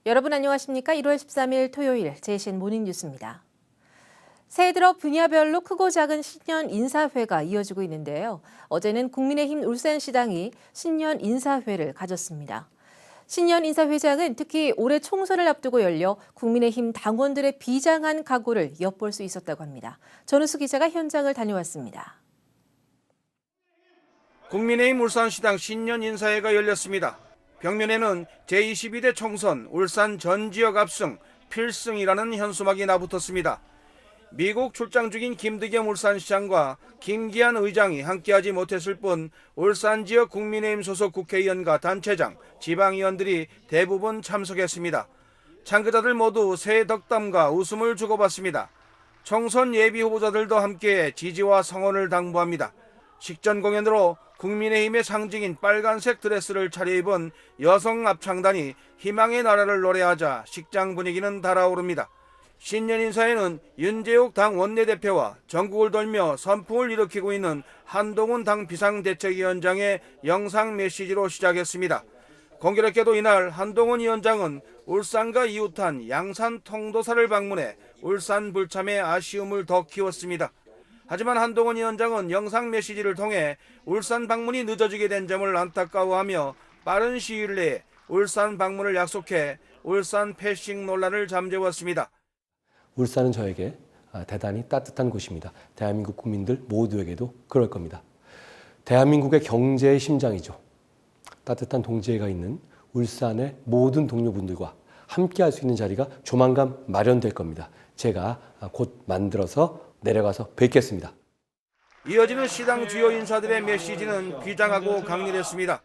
여러분 안녕하십니까? 1월 13일 토요일 JCN 모닝뉴스입니다. 새해 들어 분야별로 크고 작은 신년 인사회가 이어지고 있는데요. 어제는 국민의힘 울산시당이 신년 인사회를 가졌습니다. 신년 인사회장은 특히 올해 총선을 앞두고 열려 국민의힘 당원들의 비장한 각오를 엿볼 수 있었다고 합니다. 전우수 기자가 현장을 다녀왔습니다. 국민의힘 울산시당 신년 인사회가 열렸습니다. 벽면에는 제22대 총선 울산 전 지역 압승, 필승이라는 현수막이 나붙었습니다. 미국 출장 중인 김득겸 울산시장과 김기한 의장이 함께하지 못했을 뿐 울산 지역 국민의힘 소속 국회의원과 단체장, 지방의원들이 대부분 참석했습니다. 참가자들 모두 새해 덕담과 웃음을 주고받습니다. 총선 예비 후보자들도 함께 지지와 성원을 당부합니다. 식전 공연으로 국민의힘의 상징인 빨간색 드레스를 차려입은 여성 합창단이 희망의 나라를 노래하자 식장 분위기는 달아오릅니다. 신년 인사회는 윤재욱 당 원내대표와 전국을 돌며 선풍을 일으키고 있는 한동훈 당 비상대책위원장의 영상 메시지로 시작했습니다. 공교롭게도 이날 한동훈 위원장은 울산과 이웃한 양산 통도사를 방문해 울산 불참의 아쉬움을 더 키웠습니다. 하지만 한동훈 위원장은 영상 메시지를 통해 울산 방문이 늦어지게 된 점을 안타까워하며 빠른 시일 내에 울산 방문을 약속해 울산 패싱 논란을 잠재웠습니다. 울산은 저에게 대단히 따뜻한 곳입니다. 대한민국 국민들 모두에게도 그럴 겁니다. 대한민국의 경제의 심장이죠. 따뜻한 동지애가 있는 울산의 모든 동료분들과 함께할 수 있는 자리가 조만간 마련될 겁니다. 제가 곧 만들어서 내려가서 뵙겠습니다. 이어지는 시당 주요 인사들의 메시지는 비장하고 강렬했습니다.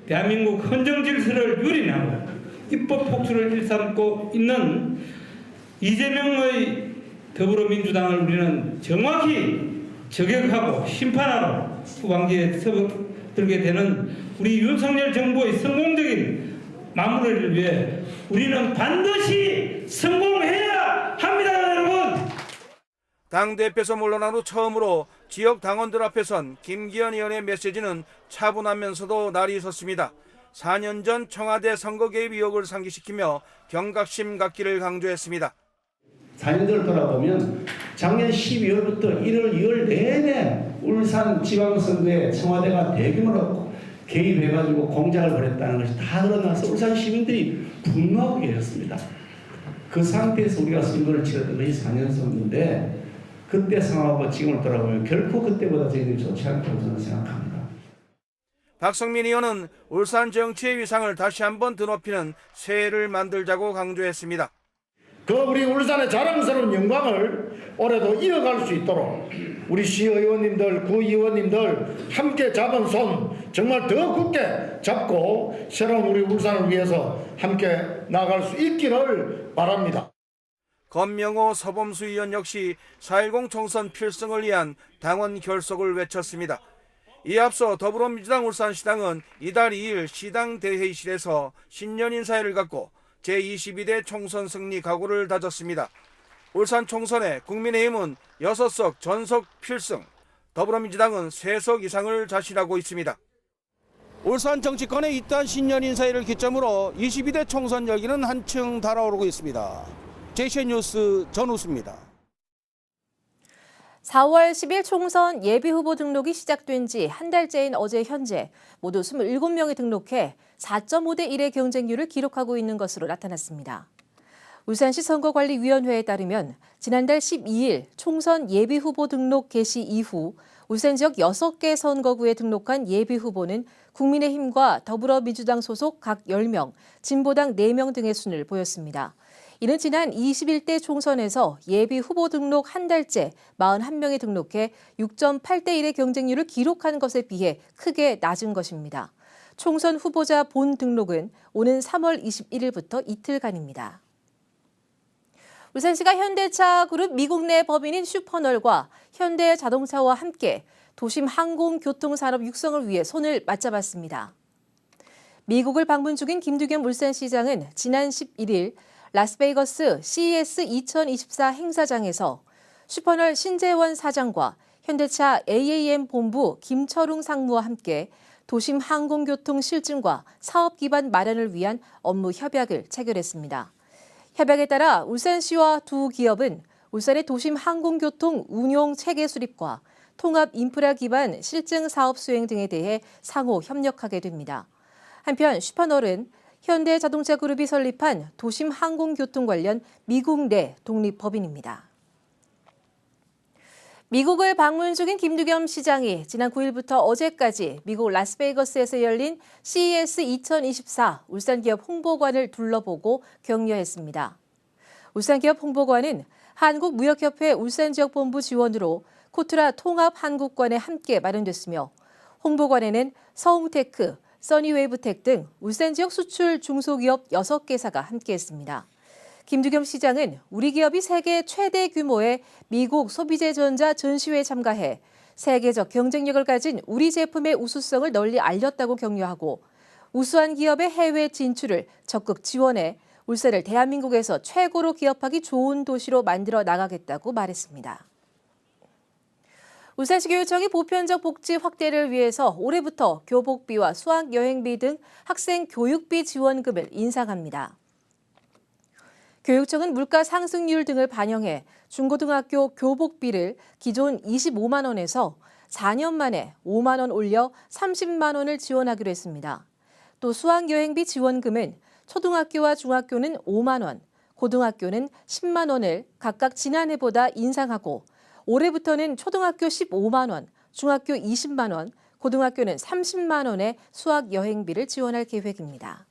대한민국 헌정 질서를 유린하고 입법 폭주를 일삼고 있는 이재명의 더불어민주당을 우리는 정확히 저격하고 심판하러 후반기에 접어들게 되는 우리 윤석열 정부의 성공적인 마무리를 위해 우리는 반드시 성공해야 합니다, 여러분. 당대표에서 물러난 후 처음으로 지역 당원들 앞에선 김기현 의원의 메시지는 차분하면서도 날이 섰습니다. 4년 전 청와대 선거 개입 의혹을 상기시키며 경각심 갖기를 강조했습니다. 4년을 돌아보면 작년 12월부터 1월, 2월 내내 울산 지방선거에 청와대가 대규모로 개입해가지고 공작을 벌였다는 것이 다 드러나서 울산 시민들이 분노하고 계셨습니다. 그 상태에서 우리가 선거를 치렀던 것이 4년 선거인데 그때 상황하고 지금을 돌아보면 결코 그때보다 저희들이 좋지 않다고 저는 생각합니다. 박성민 의원은 울산 정치의 위상을 다시 한번 드높이는 새해를 만들자고 강조했습니다. 그 우리 울산의 자랑스러운 영광을 올해도 이어갈 수 있도록 우리 시의원님들, 구의원님들 함께 잡은 손 정말 더 굳게 잡고 새로운 우리 울산을 위해서 함께 나아갈 수 있기를 바랍니다. 권명호 서범수 의원 역시 4.10 총선 필승을 위한 당원 결속을 외쳤습니다. 이에 앞서 더불어민주당 울산시당은 이달 2일 시당 대회의실에서 신년 인사회를 갖고 제22대 총선 승리 각오를 다졌습니다. 울산 총선에 국민의힘은 6석 전석 필승, 더불어민주당은 3석 이상을 자신하고 있습니다. 울산 정치권의 이딴 신년 인사회를 기점으로 22대 총선 열기는 한층 달아오르고 있습니다. JCN 뉴스 전우수입니다. 4월 10일 총선 예비후보 등록이 시작된 지 한 달째인 어제 현재 모두 27명이 등록해 4.5대 1의 경쟁률을 기록하고 있는 것으로 나타났습니다. 울산시 선거관리위원회에 따르면 지난달 12일 총선 예비후보 등록 개시 이후 울산 지역 6개 선거구에 등록한 예비후보는 국민의힘과 더불어민주당 소속 각 10명, 진보당 4명 등의 순을 보였습니다. 이는 지난 21대 총선에서 예비 후보 등록 한 달째 41명이 등록해 6.8대 1의 경쟁률을 기록한 것에 비해 크게 낮은 것입니다. 총선 후보자 본 등록은 오는 3월 21일부터 이틀간입니다. 울산시가 현대차 그룹 미국 내 법인인 슈퍼널과 현대자동차와 함께 도심 항공교통산업 육성을 위해 손을 맞잡았습니다. 미국을 방문 중인 김득겸 울산시장은 지난 11일 라스베이거스 CES 2024 행사장에서 슈퍼널 신재원 사장과 현대차 AAM 본부 김철웅 상무와 함께 도심 항공교통 실증과 사업 기반 마련을 위한 업무 협약을 체결했습니다. 협약에 따라 울산시와 두 기업은 울산의 도심 항공교통 운용 체계 수립과 통합 인프라 기반 실증 사업 수행 등에 대해 상호 협력하게 됩니다. 한편 슈퍼널은 현대자동차그룹이 설립한 도심 항공교통 관련 미국 내 독립법인입니다. 미국을 방문 중인 김두겸 시장이 지난 9일부터 어제까지 미국 라스베이거스에서 열린 CES 2024 울산기업 홍보관을 둘러보고 격려했습니다. 울산기업 홍보관은 한국무역협회 울산지역본부 지원으로 코트라 통합한국관에 함께 마련됐으며 홍보관에는 서웅테크, 써니웨이브텍 등 울산 지역 수출 중소기업 6개사가 함께했습니다. 김두겸 시장은 우리 기업이 세계 최대 규모의 미국 소비재전자 전시회에 참가해 세계적 경쟁력을 가진 우리 제품의 우수성을 널리 알렸다고 격려하고 우수한 기업의 해외 진출을 적극 지원해 울산을 대한민국에서 최고로 기업하기 좋은 도시로 만들어 나가겠다고 말했습니다. 울산시 교육청이 보편적 복지 확대를 위해서 올해부터 교복비와 수학여행비 등 학생 교육비 지원금을 인상합니다. 교육청은 물가 상승률 등을 반영해 중고등학교 교복비를 기존 25만 원에서 4년 만에 5만 원 올려 30만 원을 지원하기로 했습니다. 또 수학여행비 지원금은 초등학교와 중학교는 5만 원, 고등학교는 10만 원을 각각 지난해보다 인상하고 올해부터는 초등학교 15만 원, 중학교 20만 원, 고등학교는 30만 원의 수학여행비를 지원할 계획입니다.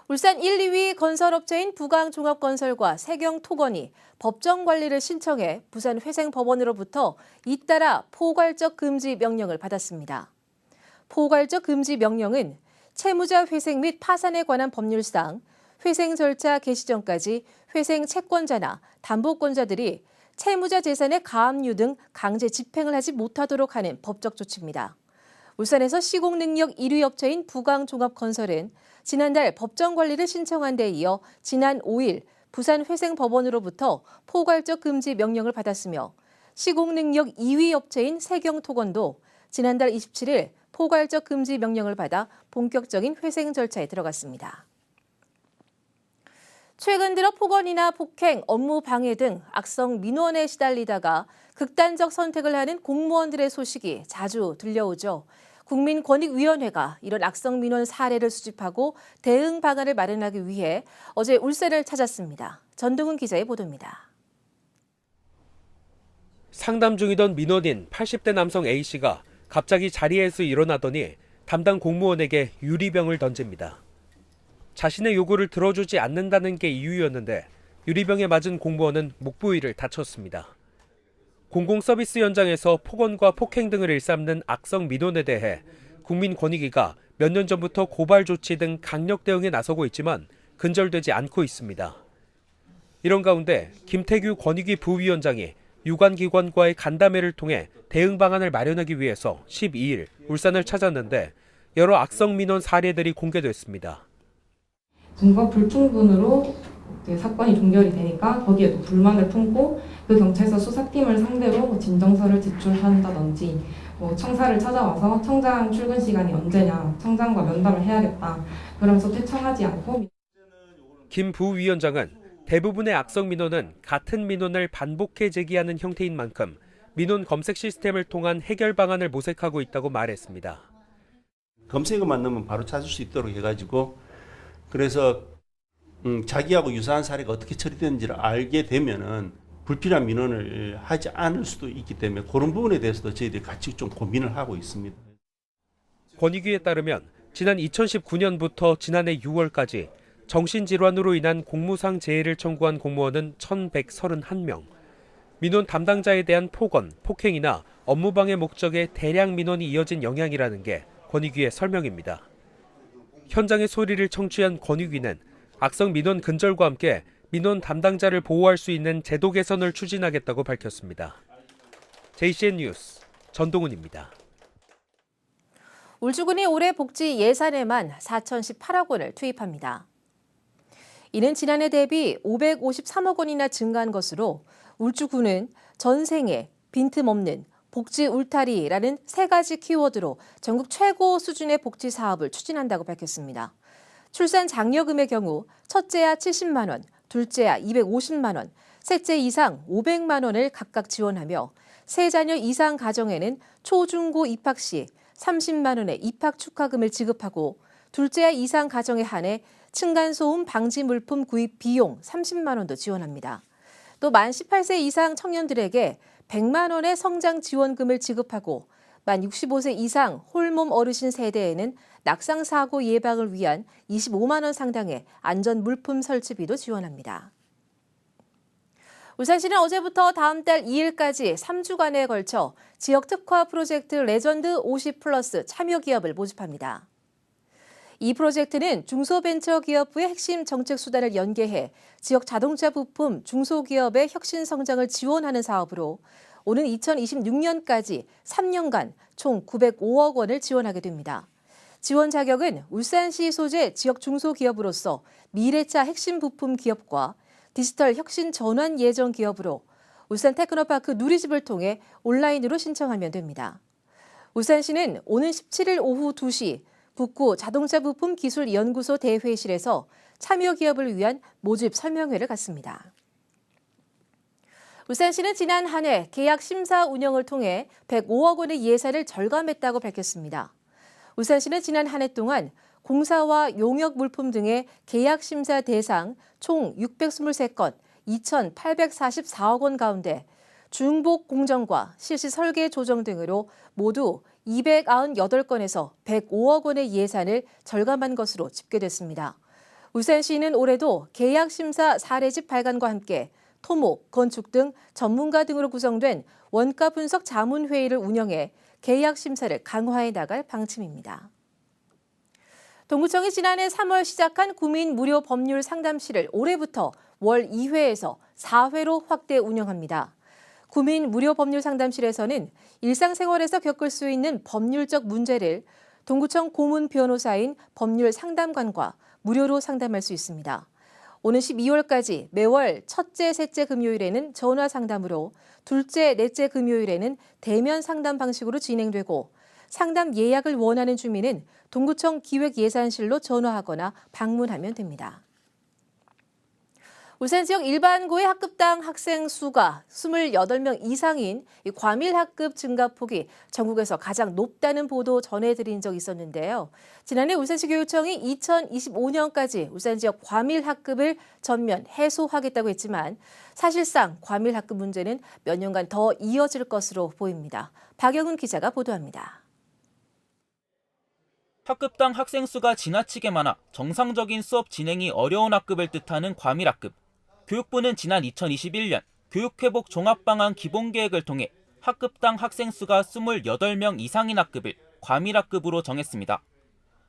울산 1, 2위 건설업체인 부강종합건설과 세경토건이 법정 관리를 신청해 부산 회생법원으로부터 잇따라 포괄적 금지 명령을 받았습니다. 포괄적 금지 명령은 채무자 회생 및 파산에 관한 법률상 회생 절차 개시 전까지 회생 채권자나 담보권자들이 채무자 재산의 가압류 등 강제 집행을 하지 못하도록 하는 법적 조치입니다. 울산에서 시공능력 1위 업체인 부강종합건설은 지난달 법정 관리를 신청한 데 이어 지난 5일 부산회생법원으로부터 포괄적 금지 명령을 받았으며 시공능력 2위 업체인 세경토건도 지난달 27일 포괄적 금지 명령을 받아 본격적인 회생 절차에 들어갔습니다. 최근 들어 폭언이나 폭행, 업무 방해 등 악성 민원에 시달리다가 극단적 선택을 하는 공무원들의 소식이 자주 들려오죠. 국민권익위원회가 이런 악성 민원 사례를 수집하고 대응 방안을 마련하기 위해 어제 울산을 찾았습니다. 전동훈 기자의 보도입니다. 상담 중이던 민원인 80대 남성 A씨가 갑자기 자리에서 일어나더니 담당 공무원에게 유리병을 던집니다. 자신의 요구를 들어주지 않는다는 게 이유였는데 유리병에 맞은 공무원은 목 부위를 다쳤습니다. 공공서비스 현장에서 폭언과 폭행 등을 일삼는 악성 민원에 대해 국민권익위가 몇 년 전부터 고발 조치 등 강력 대응에 나서고 있지만 근절되지 않고 있습니다. 이런 가운데 김태규 권익위 부위원장이 유관기관과의 간담회를 통해 대응 방안을 마련하기 위해서 12일 울산을 찾았는데 여러 악성 민원 사례들이 공개됐습니다. 증거 불충분으로 사건이 종결이 되니까 거기에도 불만을 품고 그 경찰서 수사팀을 상대로 진정서를 제출한다든지 청사를 찾아와서 청장 출근 시간이 언제냐, 청장과 면담을 해야겠다. 그러면서 퇴청하지 않고. 김 부위원장은 대부분의 악성 민원은 같은 민원을 반복해 제기하는 형태인 만큼 민원 검색 시스템을 통한 해결 방안을 모색하고 있다고 말했습니다. 검색어만 넣으면 바로 찾을 수 있도록 해가지고 그래서 자기하고 유사한 사례가 어떻게 처리되는지를 알게 되면은 불필요한 민원을 하지 않을 수도 있기 때문에 그런 부분에 대해서도 저희들이 같이 좀 고민을 하고 있습니다. 권익위에 따르면 지난 2019년부터 지난해 6월까지 정신질환으로 인한 공무상 재해를 청구한 공무원은 1,131명. 민원 담당자에 대한 폭언, 폭행이나 업무방해 목적의 대량 민원이 이어진 영향이라는 게 권익위의 설명입니다. 현장의 소리를 청취한 권익위는 악성 민원 근절과 함께 민원 담당자를 보호할 수 있는 제도 개선을 추진하겠다고 밝혔습니다. JCN 뉴스 전동훈입니다. 울주군이 올해 복지 예산에만 4,018억 원을 투입합니다. 이는 지난해 대비 553억 원이나 증가한 것으로 울주군은 전생에 빈틈없는 복지 울타리라는 3가지 키워드로 전국 최고 수준의 복지 사업을 추진한다고 밝혔습니다. 출산 장려금의 경우 첫째야 70만 원, 둘째야 250만 원, 셋째 이상 500만 원을 각각 지원하며 3자녀 이상 가정에는 초중고 입학 시 30만 원의 입학 축하금을 지급하고 둘째야 이상 가정에 한해 층간소음 방지 물품 구입 비용 30만 원도 지원합니다. 또 만 18세 이상 청년들에게 100만 원의 성장 지원금을 지급하고 만 65세 이상 홀몸 어르신 세대에는 낙상 사고 예방을 위한 25만 원 상당의 안전 물품 설치비도 지원합니다. 울산시는 어제부터 다음 달 2일까지 3주간에 걸쳐 지역 특화 프로젝트 레전드 50플러스 참여 기업을 모집합니다. 이 프로젝트는 중소벤처기업부의 핵심 정책 수단을 연계해 지역 자동차 부품 중소기업의 혁신 성장을 지원하는 사업으로 오는 2026년까지 3년간 총 905억 원을 지원하게 됩니다. 지원 자격은 울산시 소재 지역 중소기업으로서 미래차 핵심 부품 기업과 디지털 혁신 전환 예정 기업으로 울산 테크노파크 누리집을 통해 온라인으로 신청하면 됩니다. 울산시는 오는 17일 오후 2시 북구 자동차 부품 기술 연구소 대회실에서 참여 기업을 위한 모집 설명회를 갖습니다. 울산시는 지난 한 해 계약 심사 운영을 통해 105억 원의 예산을 절감했다고 밝혔습니다. 울산시는 지난 한 해 동안 공사와 용역 물품 등의 계약 심사 대상 총 623건 2,844억 원 가운데 중복 공정과 실시 설계 조정 등으로 모두 298건에서 105억 원의 예산을 절감한 것으로 집계됐습니다. 울산시는 올해도 계약심사 사례집 발간과 함께 토목, 건축 등 전문가 등으로 구성된 원가 분석 자문회의를 운영해 계약심사를 강화해 나갈 방침입니다. 동구청이 지난해 3월 시작한 구민 무료 법률 상담실을 올해부터 월 2회에서 4회로 확대 운영합니다. 구민 무료 법률 상담실에서는 일상생활에서 겪을 수 있는 법률적 문제를 동구청 고문 변호사인 법률 상담관과 무료로 상담할 수 있습니다. 오는 12월까지 매월 첫째, 셋째 금요일에는 전화 상담으로 둘째, 넷째 금요일에는 대면 상담 방식으로 진행되고 상담 예약을 원하는 주민은 동구청 기획예산실로 전화하거나 방문하면 됩니다. 울산 지역 일반고의 학급당 학생 수가 28명 이상인 과밀 학급 증가폭이 전국에서 가장 높다는 보도 전해드린 적이 있었는데요. 지난해 울산시 교육청이 2025년까지 울산 지역 과밀 학급을 전면 해소하겠다고 했지만 사실상 과밀 학급 문제는 몇 년간 더 이어질 것으로 보입니다. 박영훈 기자가 보도합니다. 학급당 학생 수가 지나치게 많아 정상적인 수업 진행이 어려운 학급을 뜻하는 과밀 학급. 교육부는 지난 2021년 교육회복 종합방안 기본계획을 통해 학급당 학생 수가 28명 이상인 학급을 과밀 학급으로 정했습니다.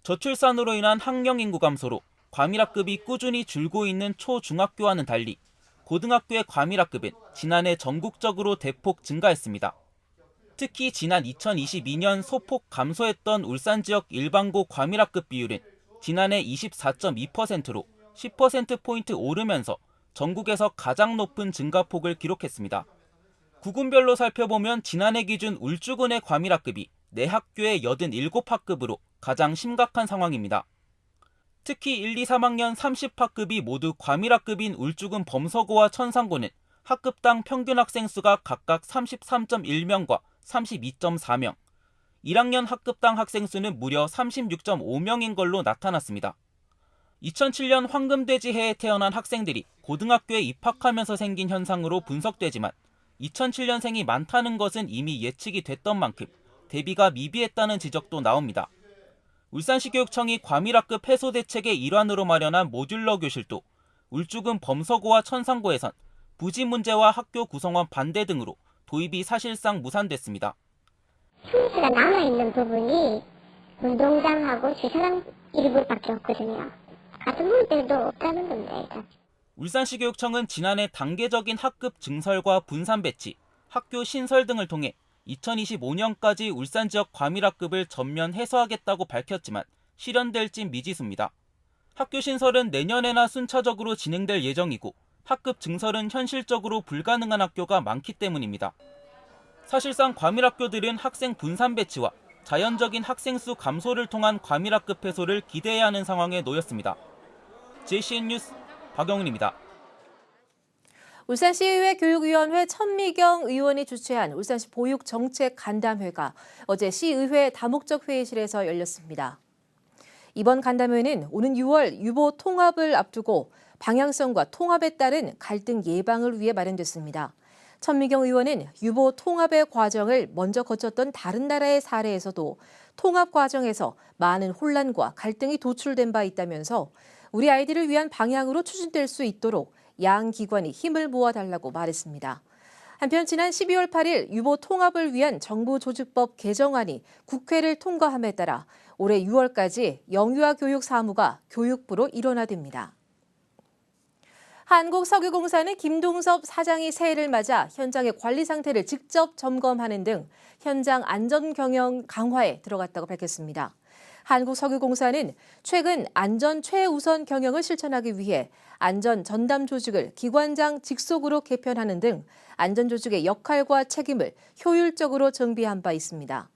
저출산으로 인한 학령 인구 감소로 과밀 학급이 꾸준히 줄고 있는 초중학교와는 달리 고등학교의 과밀 학급은 지난해 전국적으로 대폭 증가했습니다. 특히 지난 2022년 소폭 감소했던 울산 지역 일반고 과밀 학급 비율은 지난해 24.2%로 10%포인트 오르면서 전국에서 가장 높은 증가폭을 기록했습니다. 구군별로 살펴보면 지난해 기준 울주군의 과밀 학급이 4학교의 87학급으로 가장 심각한 상황입니다. 특히 1, 2, 3학년 30학급이 모두 과밀 학급인 울주군 범서고와 천상고는 학급당 평균 학생 수가 각각 33.1명과 32.4명, 1학년 학급당 학생 수는 무려 36.5명인 걸로 나타났습니다. 2007년 황금돼지 해에 태어난 학생들이 고등학교에 입학하면서 생긴 현상으로 분석되지만 2007년생이 많다는 것은 이미 예측이 됐던 만큼 대비가 미비했다는 지적도 나옵니다. 울산시 교육청이 과밀학급 해소 대책의 일환으로 마련한 모듈러 교실도 울주군 범서고와 천상고에선 부지 문제와 학교 구성원 반대 등으로 도입이 사실상 무산됐습니다. 층수가 남아있는 부분이 운동장하고 주차장 일부밖에 없거든요. 같은 문제도 없다는 겁니다. 울산시 교육청은 지난해 단계적인 학급 증설과 분산 배치, 학교 신설 등을 통해 2025년까지 울산 지역 과밀학급을 전면 해소하겠다고 밝혔지만 실현될진 미지수입니다. 학교 신설은 내년에나 순차적으로 진행될 예정이고 학급 증설은 현실적으로 불가능한 학교가 많기 때문입니다. 사실상 과밀학교들은 학생 분산 배치와 자연적인 학생 수 감소를 통한 과밀학급 해소를 기대해야 하는 상황에 놓였습니다. JCN 뉴스 박영훈입니다. 울산시의회 교육위원회 천미경 의원이 주최한 울산시 보육정책 간담회가 어제 시의회 다목적 회의실에서 열렸습니다. 이번 간담회는 오는 6월 유보 통합을 앞두고 방향성과 통합에 따른 갈등 예방을 위해 마련됐습니다. 천미경 의원은 유보 통합의 과정을 먼저 거쳤던 다른 나라의 사례에서도 통합 과정에서 많은 혼란과 갈등이 도출된 바 있다면서 우리 아이들을 위한 방향으로 추진될 수 있도록 양 기관이 힘을 모아달라고 말했습니다. 한편 지난 12월 8일 유보 통합을 위한 정부 조직법 개정안이 국회를 통과함에 따라 올해 6월까지 영유아 교육 사무가 교육부로 일원화됩니다. 한국석유공사는 김동섭 사장이 새해를 맞아 현장의 관리 상태를 직접 점검하는 등 현장 안전 경영 강화에 들어갔다고 밝혔습니다. 한국석유공사는 최근 안전 최우선 경영을 실천하기 위해 안전 전담 조직을 기관장 직속으로 개편하는 등 안전 조직의 역할과 책임을 효율적으로 정비한 바 있습니다.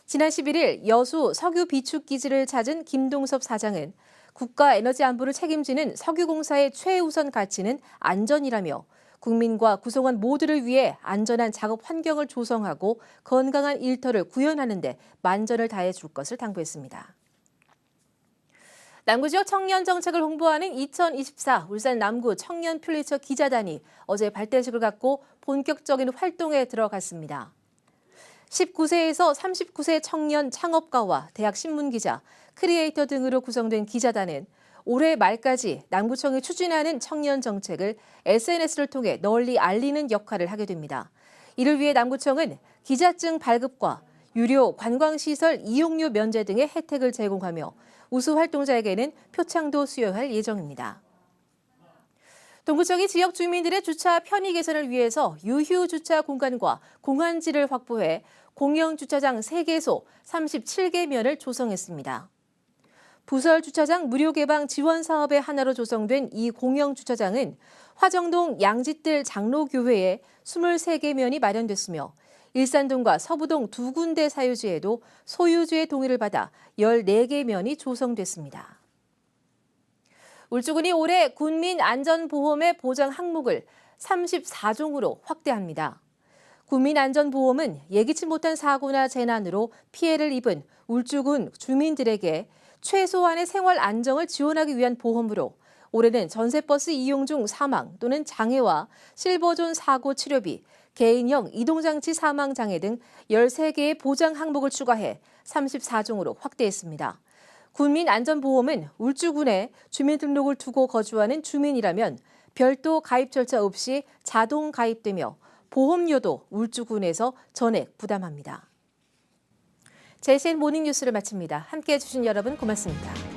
지난 11일 여수 석유 비축 기지를 찾은 김동섭 사장은 국가 에너지 안보를 책임지는 석유공사의 최우선 가치는 안전이라며 국민과 구성원 모두를 위해 안전한 작업 환경을 조성하고 건강한 일터를 구현하는 데 만전을 다해 줄 것을 당부했습니다. 남구 지역 청년 정책을 홍보하는 2024 울산 남구 청년 퓰리처 기자단이 어제 발대식을 갖고 본격적인 활동에 들어갔습니다. 19세에서 39세 청년 창업가와 대학 신문기자, 크리에이터 등으로 구성된 기자단은 올해 말까지 남구청이 추진하는 청년 정책을 SNS를 통해 널리 알리는 역할을 하게 됩니다. 이를 위해 남구청은 기자증 발급과 유료 관광시설 이용료 면제 등의 혜택을 제공하며 우수 활동자에게는 표창도 수여할 예정입니다. 동구청이 지역 주민들의 주차 편의 개선을 위해서 유휴 주차 공간과 공안지를 확보해 공영 주차장 3개소 37개면을 조성했습니다. 부설 주차장 무료 개방 지원 사업의 하나로 조성된 이 공영 주차장은 화정동 양짓들 장로교회에 23개면이 마련됐으며 일산동과 서부동 2군데 사유지에도 소유주의 동의를 받아 14개면이 조성됐습니다. 울주군이 올해 군민안전보험의 보장 항목을 34종으로 확대합니다. 국민안전보험은 예기치 못한 사고나 재난으로 피해를 입은 울주군 주민들에게 최소한의 생활 안정을 지원하기 위한 보험으로 올해는 전세버스 이용 중 사망 또는 장애와 실버존 사고 치료비, 개인형 이동장치 사망 장애 등 13개의 보장 항목을 추가해 34종으로 확대했습니다. 국민안전보험은 울주군에 주민등록을 두고 거주하는 주민이라면 별도 가입 절차 없이 자동 가입되며 보험료도 울주군에서 전액 부담합니다. JCN 모닝뉴스를 마칩니다. 함께해 주신 여러분 고맙습니다.